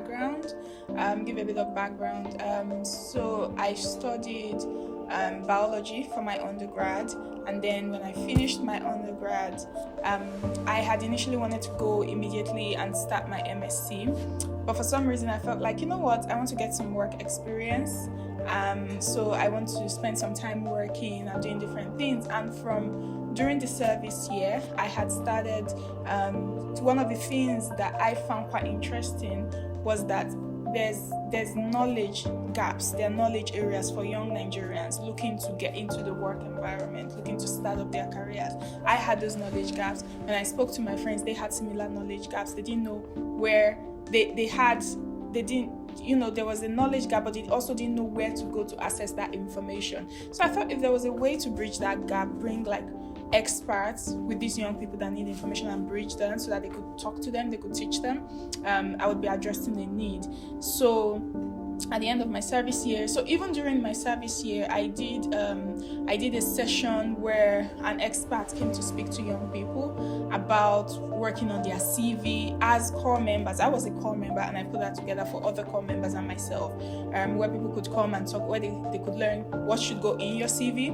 background, give a bit of background. So I studied biology for my undergrad, and then when I finished my undergrad, I had initially wanted to go immediately and start my MSc, but for some reason I felt like, you know what, I want to get some work experience. So I want to spend some time working and doing different things. And during the service year, I had started, one of the things that I found quite interesting was that there's knowledge gaps, there are knowledge areas for young Nigerians looking to get into the work environment, looking to start up their careers. I had those knowledge gaps. When I spoke to my friends, they had similar knowledge gaps. They didn't know where there was a knowledge gap, but they also didn't know where to go to access that information. So I thought if there was a way to bridge that gap, bring like experts with these young people that need information and bridge them so that they could talk to them, they could teach them, I would be addressing the need. So at the end of my service year, so even during my service year, I did a session where an expert came to speak to young people about working on their CV as core members. I was a core member, and I put that together for other core members and myself, where people could come and talk, where they could learn what should go in your CV,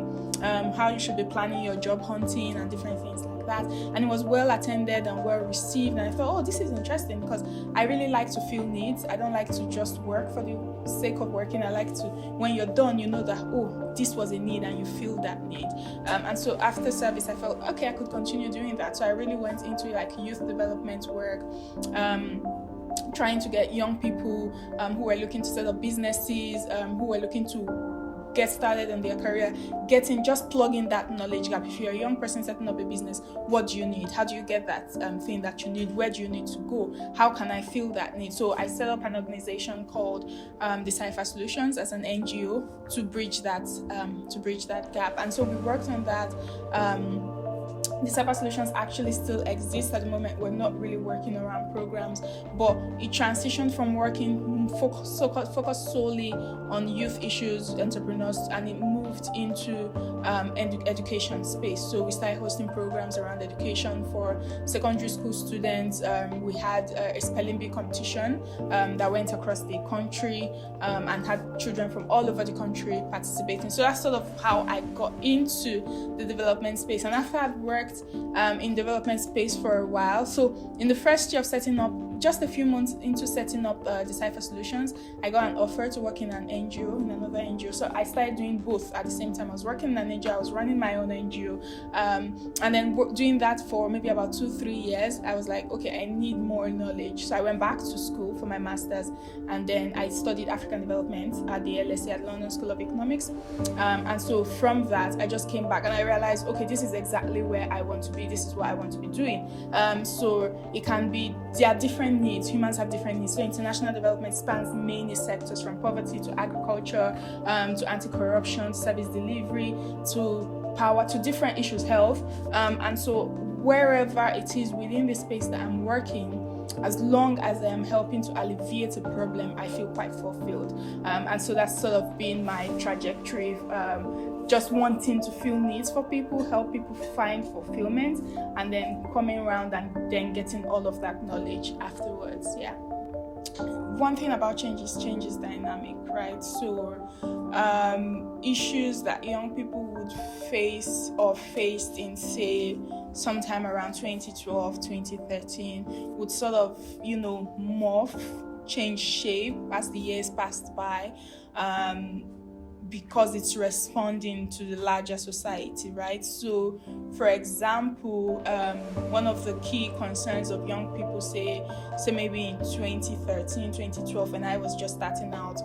how you should be planning your job hunting and different things like that. And it was well attended and well received, and I thought, oh, this is interesting, because I really like to feel needs. I don't like to just work for the sake of working. I like to, when you're done, you know that, oh, this was a need, and you feel that need. And so after service, I felt, okay, I could continue doing that. So I really went into like youth development work, trying to get young people who were looking to set up businesses, who were looking to get started in their career, just plugging that knowledge gap. If you're a young person setting up a business, what do you need? How do you get that thing that you need? Where do you need to go? How can I fill that need? So I set up an organization called Decipher Solutions as an NGO to bridge that gap. And so we worked on that. Decipher Solutions actually still exists at the moment. We're not really working around programs, but it transitioned from working focused solely on youth issues, entrepreneurs, and it moved into education space. So we started hosting programs around education for secondary school students. We had a spelling bee competition that went across the country and had children from all over the country participating. So that's sort of how I got into the development space. And after I'd worked in development space for a while, so in the first year of setting up, just a few months into setting up Decipher Solutions, I got an offer to work in an NGO, in another NGO. So I started doing both at the same time. I was working in an NGO, I was running my own NGO, and then doing that for maybe about 2-3 years. I was like, okay, I need more knowledge. So I went back to school for my master's, and then I studied African development at the LSE at London School of Economics. And so from that, I just came back and I realized, okay, this is exactly where I want to be. This is what I want to be doing. So it can be, there are different needs. Humans have different needs. So international development spans many sectors, from poverty to agriculture, to anti-corruption, service delivery, to power, to different issues, health. And so wherever it is within the space that I'm working, as long as I am helping to alleviate a problem, I feel quite fulfilled. And so that's sort of been my trajectory. Just wanting to fill needs for people, help people find fulfillment, and then coming around and then getting all of that knowledge afterwards. Yeah. One thing about change is dynamic, right? So issues that young people would face or faced in, say, sometime around 2012, 2013 would sort of, morph, change shape as the years passed by. Because it's responding to the larger society, right? So, for example, one of the key concerns of young people, say maybe in 2013, 2012, when I was just starting out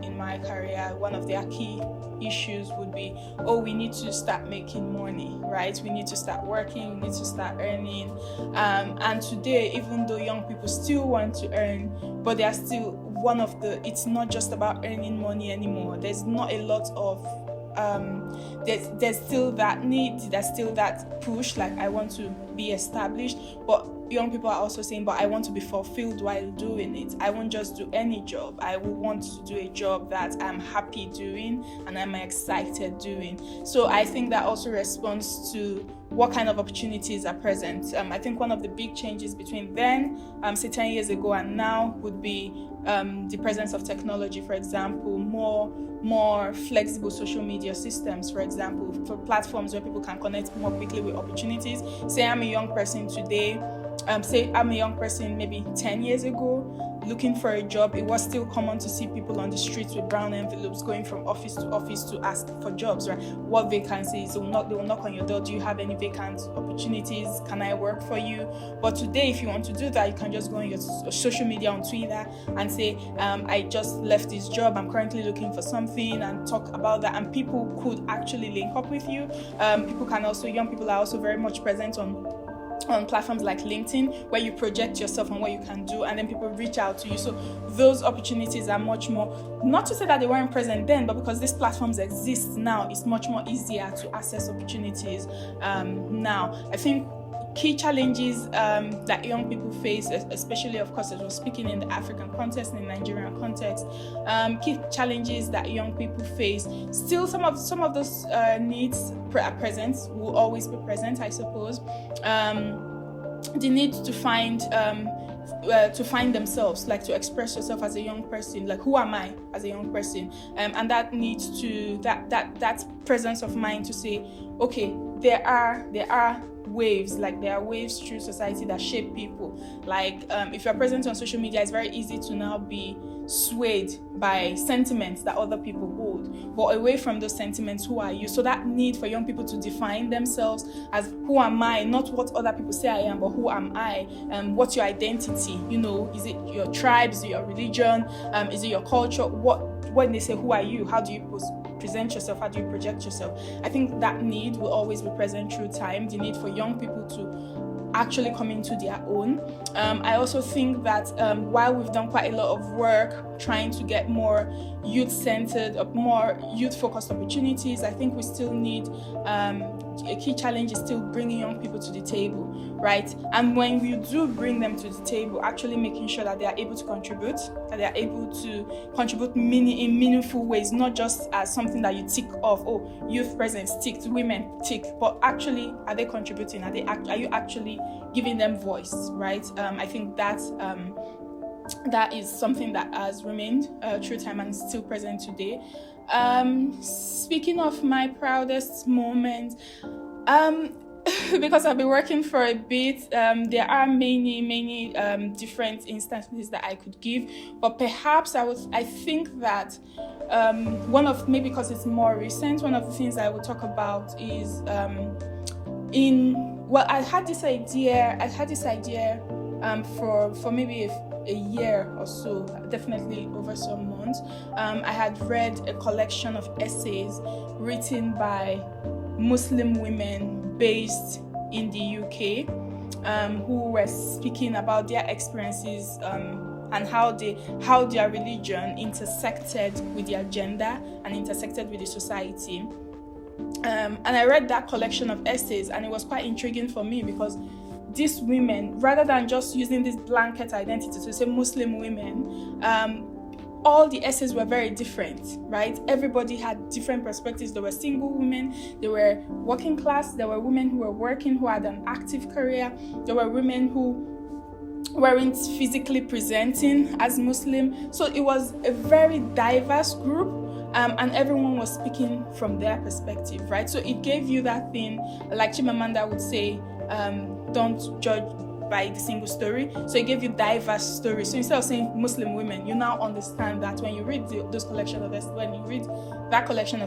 in my career, one of their key issues would be, we need to start making money, right? We need to start working, we need to start earning. And today, even though young people still want to earn, but they are still it's not just about earning money anymore. There's not a lot of there's still that need, there's still that push, like I want to be established, but young people are also saying, but I want to be fulfilled while doing it. I won't just do any job. I will want to do a job that I'm happy doing and I'm excited doing. So I think that also responds to what kind of opportunities are present. I think one of the big changes between then, say 10 years ago and now, would be the presence of technology, for example, more flexible social media systems, for example, for platforms where people can connect more quickly with opportunities. Say I'm a young person today, say I'm a young person maybe 10 years ago looking for a job. It was still common to see people on the streets with brown envelopes going from office to ask for jobs, right? What vacancies? They will knock on your door. Do you have any vacant opportunities? Can I work for you? But today, if you want to do that, you can just go on your social media on Twitter and say, I just left this job, I'm currently looking for something, and talk about that, and people could actually link up with you. Young people are also very much present on platforms like LinkedIn, where you project yourself and what you can do, and then people reach out to you. So those opportunities are much more, not to say that they weren't present then, but because these platforms exist now, it's much more easier to access opportunities now. I think key challenges that young people face, especially, of course, as we're speaking in the African context, in the Nigerian context, key challenges that young people face. Still, some of those needs are present, will always be present, I suppose. The need to find themselves, like to express yourself as a young person, like who am I as a young person, and that needs to that presence of mind to say, okay, there are waves, like there are waves through society that shape people. Like if you're present on social media, it's very easy to now be swayed by sentiments that other people hold, but away from those sentiments, who are you? So that need for young people to define themselves as who am I, not what other people say I am, but who am I? What's your identity? Is it your tribe? Is it your religion? Is it your culture? When they say who are you, how do you present yourself? How do you project yourself? I think that need will always be present through time. The need for young people to actually come into their own. I also think that while we've done quite a lot of work trying to get more youth-centered, more youth-focused opportunities, I think we still need a key challenge is still bringing young people to the table, right? And when we do bring them to the table, actually making sure that they are able to contribute, in meaningful ways, not just as something that you tick off, youth presence ticked, women tick, but actually, are they contributing? Are you actually giving them voice, right? I think that is something that has remained through time and is still present today. Speaking of my proudest moment, because I've been working for a bit, there are many different instances that I could give, but perhaps I think that maybe because it's more recent, one of the things I would talk about is I had this idea for maybe a year or so, definitely over some months. I had read a collection of essays written by Muslim women based in the UK, who were speaking about their experiences and how their religion intersected with their gender and intersected with the society. And I read that collection of essays, and it was quite intriguing for me because these women, rather than just using this blanket identity to say Muslim women, all the essays were very different, right? Everybody had different perspectives. There were single women, there were working class, there were women who were working, who had an active career, there were women who weren't physically presenting as Muslim. So it was a very diverse group, and everyone was speaking from their perspective, right? So it gave you that thing, like Chimamanda would say, don't judge by the single story. So it gave you diverse stories. So instead of saying Muslim women, you now understand that when you read that collection of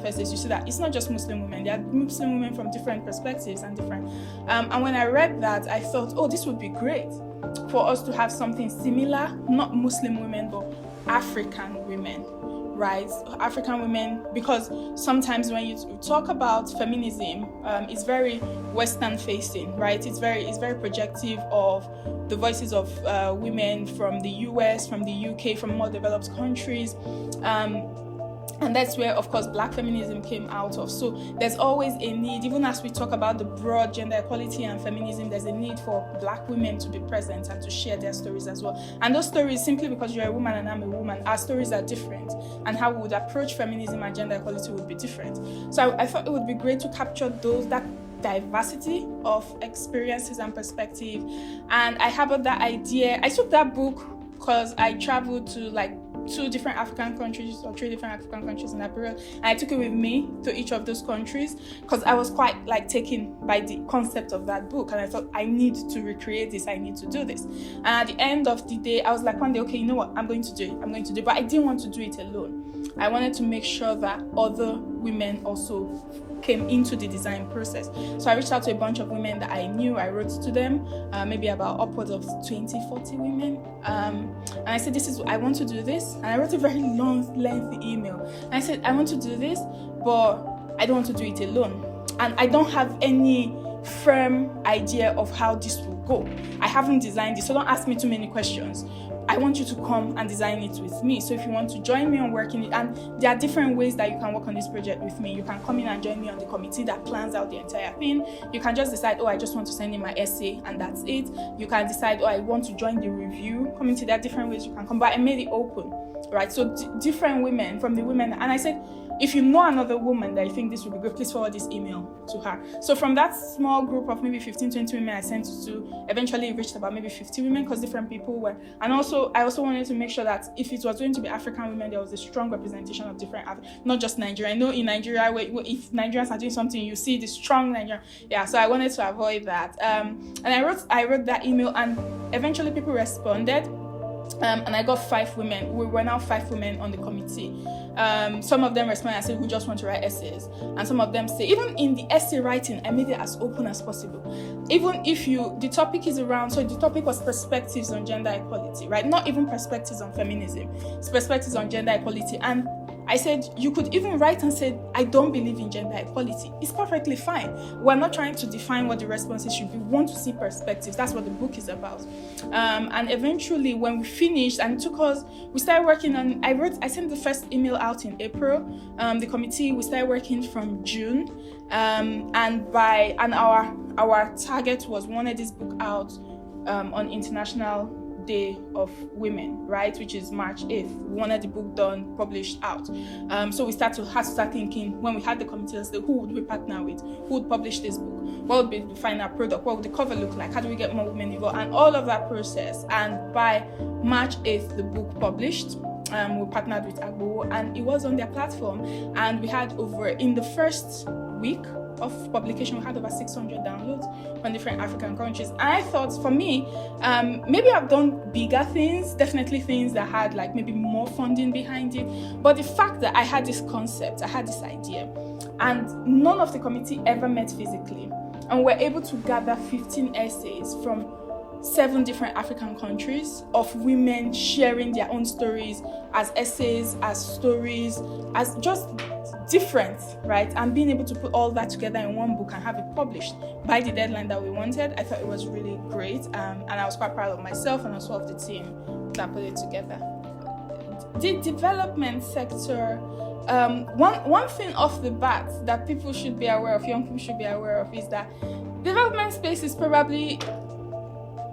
essays, you see that it's not just Muslim women. There are Muslim women from different perspectives and different. And when I read that, I thought, this would be great for us to have something similar, not Muslim women, but African women. Right, African women, because sometimes when you talk about feminism, it's very Western facing, right? It's very projective of the voices of women from the US, from the UK, from more developed countries. And that's where, of course, Black feminism came out of. So there's always a need, even as we talk about the broad gender equality and feminism, there's a need for Black women to be present and to share their stories as well. And those stories, simply because you're a woman and I'm a woman, our stories are different. And how we would approach feminism and gender equality would be different. So I thought it would be great to capture that diversity of experiences and perspective. And I harbored that idea. I took that book because I traveled to like 2 different African countries or 3 different African countries in that period, and I took it with me to each of those countries because I was quite like taken by the concept of that book, and I thought I need to recreate this, I need to do this. And at the end of the day, I was like one day, okay, you know what, I'm going to do it, but I didn't want to do it alone. I wanted to make sure that other women also came into the design process. So I reached out to a bunch of women that I knew. I wrote to them, maybe about upwards of 20, 40 women. And I said, I want to do this. And I wrote a very long, lengthy email. And I said, I want to do this, but I don't want to do it alone. And I don't have any firm idea of how this will go. I haven't designed it, so don't ask me too many questions. I want you to come and design it with me. So if you want to join me on working it, and there are different ways that you can work on this project with me. You can come in and join me on the committee that plans out the entire thing. You can just decide, I just want to send in my essay and that's it. You can decide, I want to join the review committee. There are different ways you can come, but I made it open, right? So different women, from the women, and I said, if you know another woman that you think this would be good, please forward this email to her. So from that small group of maybe 15, 20 women I sent it to, eventually it reached about maybe 50 women because different people were. And also, I also wanted to make sure that if it was going to be African women, there was a strong representation of different, not just Nigeria. I know in Nigeria, if Nigerians are doing something, you see the strong Nigerian. Yeah, so I wanted to avoid that. And I wrote that email, and eventually people responded. And I got 5 women. We were now 5 women on the committee. Some of them responded and said, we just want to write essays. And some of them say, even in the essay writing, I made it as open as possible. Even if the topic is around, so the topic was perspectives on gender equality, right? Not even perspectives on feminism. It's perspectives on gender equality. And I said, you could even write and say, I don't believe in gender equality. It's perfectly fine. We're not trying to define what the responses should be. We want to see perspectives. That's what the book is about. And eventually, when we finished, and it took us, we started working on, I sent the first email out in April. The committee, we started working from June. And our target was, we wanted this book out on International Day of Women, right, which is March 8th. We wanted the book done, published out. So we had to start thinking, when we had the committee, who would we partner with? Who would publish this book? What would be the final product? What would the cover look like? How do we get more women involved? And all of that process. And by March 8th, the book published. We partnered with Agbo, and it was on their platform. And we had in the first week of publication, we had over 600 downloads from different African countries. And I thought, for me, maybe I've done bigger things, definitely things that had like maybe more funding behind it. But the fact that I had this concept, I had this idea, and none of the committee ever met physically, and we're able to gather 15 essays from 7 different African countries of women sharing their own stories as essays, as stories, as just different, right? And being able to put all that together in one book and have it published by the deadline that we wanted, I thought it was really great. And I was quite proud of myself and also of the team that put it together. The development sector, one thing off the bat that people should be aware of, young people should be aware of, is that development space is probably,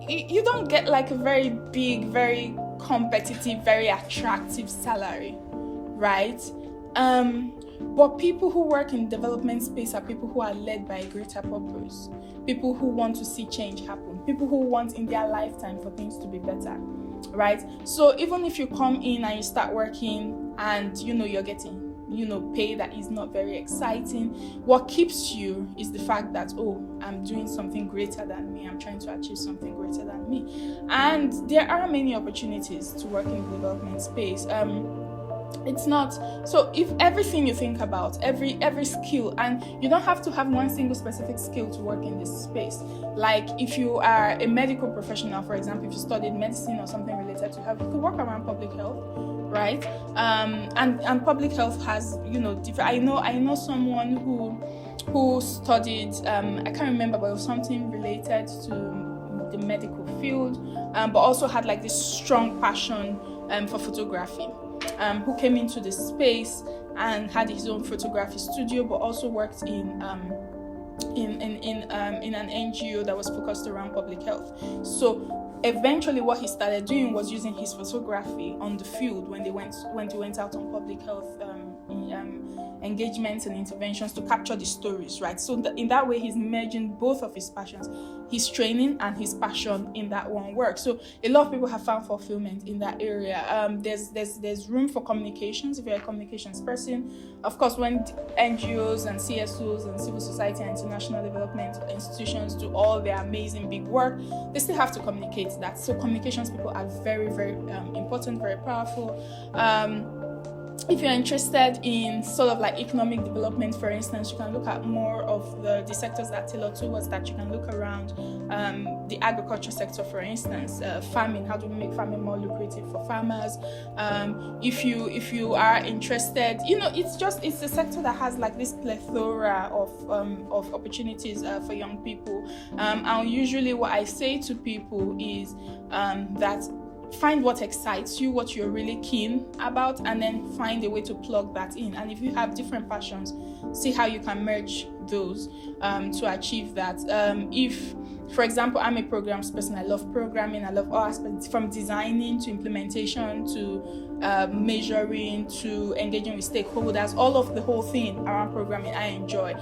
you don't get like a very big, very competitive, very attractive salary, right? But people who work in development space are people who are led by a greater purpose, people who want to see change happen, people who want in their lifetime for things to be better, right? So even if you come in and you start working and you're getting pay that is not very exciting, what keeps you is the fact that, I'm doing something greater than me, I'm trying to achieve something greater than me. And there are many opportunities to work in the development space. It's not so if everything you think about, every skill, and you don't have to have one single specific skill to work in this space. Like if you are a medical professional, for example, if you studied medicine or something related to health, you could work around public health, right? And public health has different. I know someone who studied I can't remember, but it was something related to the medical field, but also had like this strong passion for photography. Who came into the space and had his own photography studio, but also worked in an NGO that was focused around public health. So eventually, what he started doing was using his photography on the field when he went out on public health engagements and interventions to capture the stories, right? So in that way, he's merging both of his passions, his training and his passion in that one work. So a lot of people have found fulfillment in that area. There's room for communications if you're a communications person. Of course, when NGOs and CSOs and civil society and international development institutions do all their amazing big work, they still have to communicate that. So communications people are very, very important, very powerful. If you're interested in sort of like economic development, for instance, you can look at more of the sectors that tailor towards that. You can look around the agriculture sector, for instance, farming. How do we make farming more lucrative for farmers? If you are interested, it's a sector that has like this plethora of opportunities for young people. And usually what I say to people is that find what excites you, what you're really keen about, and then find a way to plug that in. And if you have different passions, see how you can merge those to achieve that. If, for example, I'm a programs person, I love programming, I love all aspects from designing to implementation to measuring to engaging with stakeholders, all of the whole thing around programming I enjoy.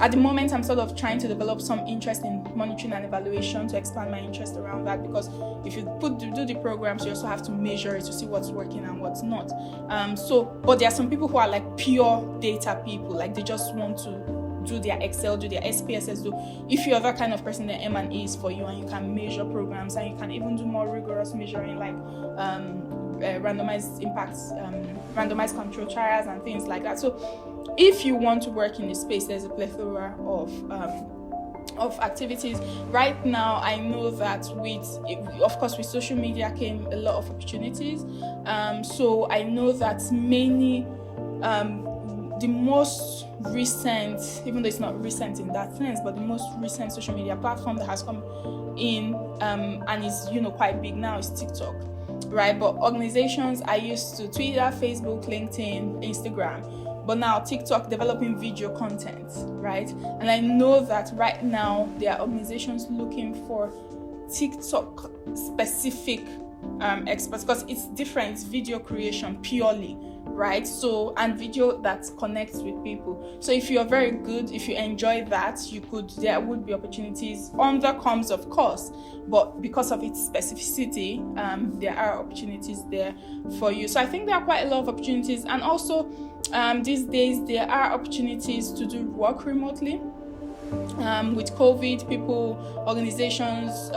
At the moment, I'm sort of trying to develop some interest in monitoring and evaluation to expand my interest around that, because if you do the programs, you also have to measure it to see what's working and what's not. But there are some people who are like pure data people, like they just want to do their Excel, do their SPSS. If you're that kind of person, then M&E is for you, and you can measure programs, and you can even do more rigorous measuring, like randomized impacts, randomized control trials and things like that. So if you want to work in this space, there's a plethora of activities. Right now, I know that with social media came a lot of opportunities. So I know that many, the most recent, even though it's not recent in that sense, but the most recent social media platform that has come in and is quite big now is TikTok, right? But organizations are used to Twitter, Facebook, LinkedIn, Instagram. But now TikTok developing video content, right? And I know that right now there are organizations looking for TikTok specific experts, because it's different. It's video creation purely, right? So, and video that connects with people. So if you're very good, if you enjoy that, there would be opportunities on the comms, of course, but because of its specificity, there are opportunities there for you. So I think there are quite a lot of opportunities, and also these days there are opportunities to do work remotely. With COVID, organizations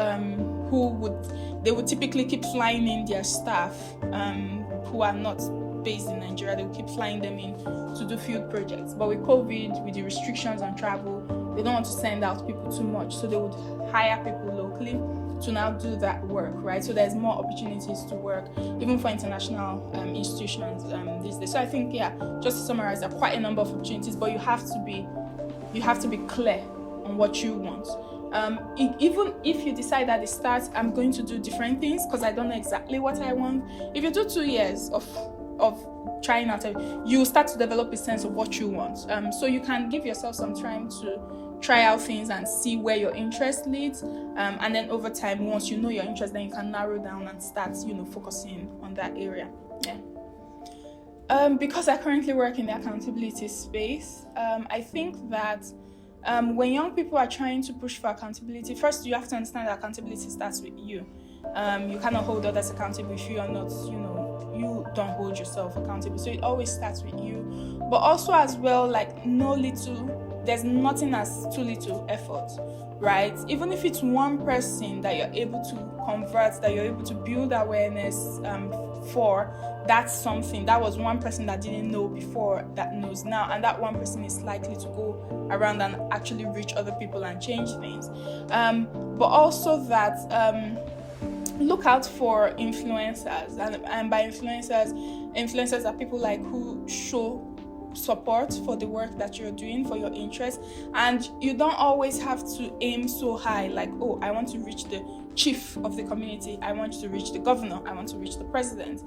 they would typically keep flying in their staff who are not based in Nigeria. They will keep flying them in to do field projects. But with COVID, with the restrictions on travel, they don't want to send out people too much, so they would hire people locally to now do that work, right? So there's more opportunities to work, even for international institutions these days. So I think, just to summarize, there are quite a number of opportunities, but you have to be clear on what you want. Even if you decide at the start, I'm going to do different things because I don't know exactly what I want. If you do 2 years of trying out, you start to develop a sense of what you want. So you can give yourself some time to try out things and see where your interest leads. And then over time, once you know your interest, then you can narrow down and start, focusing on that area. Yeah. Because I currently work in the accountability space, I think that when young people are trying to push for accountability, first you have to understand that accountability starts with you. You cannot hold others accountable if you are not, you don't hold yourself accountable. So it always starts with you. But also as well, like there's nothing as too little effort, right? Even if it's one person that you're able to convert, that you're able to build awareness for, that's something. That was one person that didn't know before that knows now, and that one person is likely to go around and actually reach other people and change things. But also that look out for influencers, and by influencers are people like who show support for the work that you're doing, for your interest. And you don't always have to aim so high, like, oh, I want to reach the chief of the community, I want to reach the governor, I want to reach the president.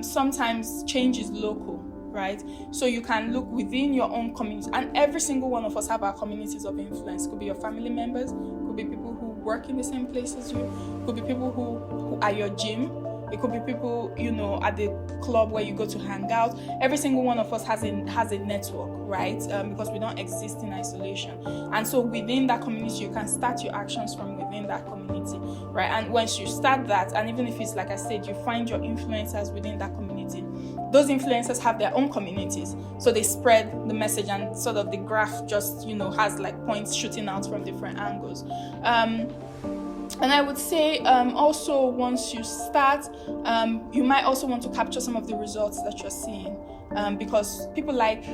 Sometimes change is local, right? So you can look within your own community, and every single one of us have our communities of influence. Could be your family members, could be people who work in the same place as you, could be people who are your gym, It could be people, at the club where you go to hang out. Every single one of us has a network, right? Because we don't exist in isolation. And so within that community, you can start your actions from within that community, right? And once you start that, and even if it's, like I said, you find your influencers within that community, those influencers have their own communities. So they spread the message, and sort of the graph just, has like points shooting out from different angles. And I would say also, once you start, you might also want to capture some of the results that you're seeing, because people like,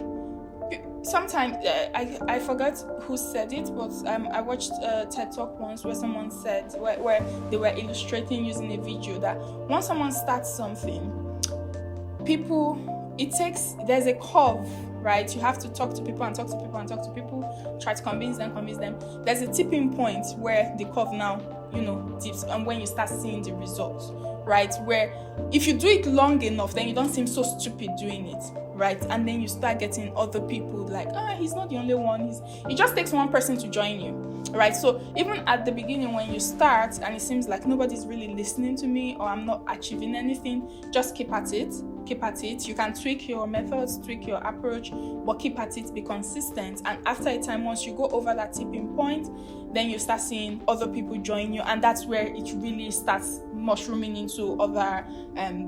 sometimes, I forgot who said it, but I watched a TED Talk once where someone said, where they were illustrating using a video, that once someone starts something, there's a curve, right? You have to talk to people and talk to people and talk to people, try to convince them. There's a tipping point where the curve now, dips, and when you start seeing the results, right? Where if you do it long enough, then you don't seem so stupid doing it, right? And then you start getting other people like, he's not the only one. It just takes one person to join you, right? So even at the beginning, when you start and it seems like nobody's really listening to me, or I'm not achieving anything, just keep at it. You can tweak your methods, tweak your approach, but keep at it, be consistent. And after a time, once you go over that tipping point, then you start seeing other people join you, and that's where it really starts mushrooming into other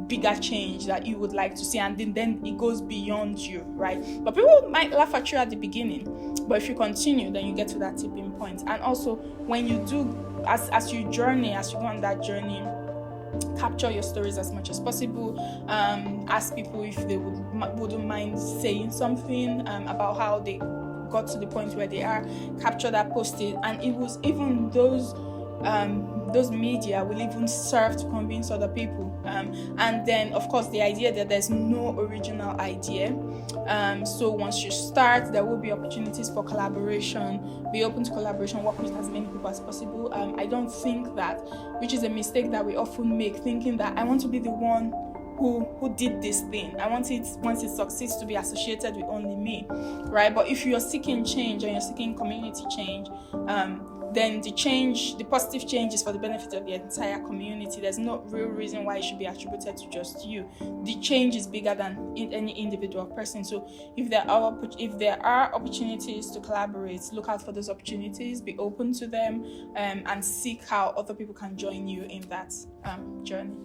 bigger change that you would like to see, and then it goes beyond you, right? But people might laugh at you at the beginning, but if you continue, then you get to that tipping point. And also, when you do, as you go on that journey, capture your stories as much as possible. Ask people if they wouldn't mind saying something about how they got to the point where they are. Capture that, post it, and it was even those media will even serve to convince other people. And then, of course, the idea that there's no original idea. So once you start, there will be opportunities for collaboration. Be open to collaboration, work with as many people as possible. I don't think that, which is a mistake that we often make, thinking that I want to be the one who did this thing. I want it, once it succeeds, to be associated with only me, right? But if you're seeking change and you're seeking community change, then the positive change is for the benefit of the entire community. There's no real reason why it should be attributed to just you. The change is bigger than any individual person. So if there are opportunities to collaborate, look out for those opportunities, be open to them, and seek how other people can join you in that journey.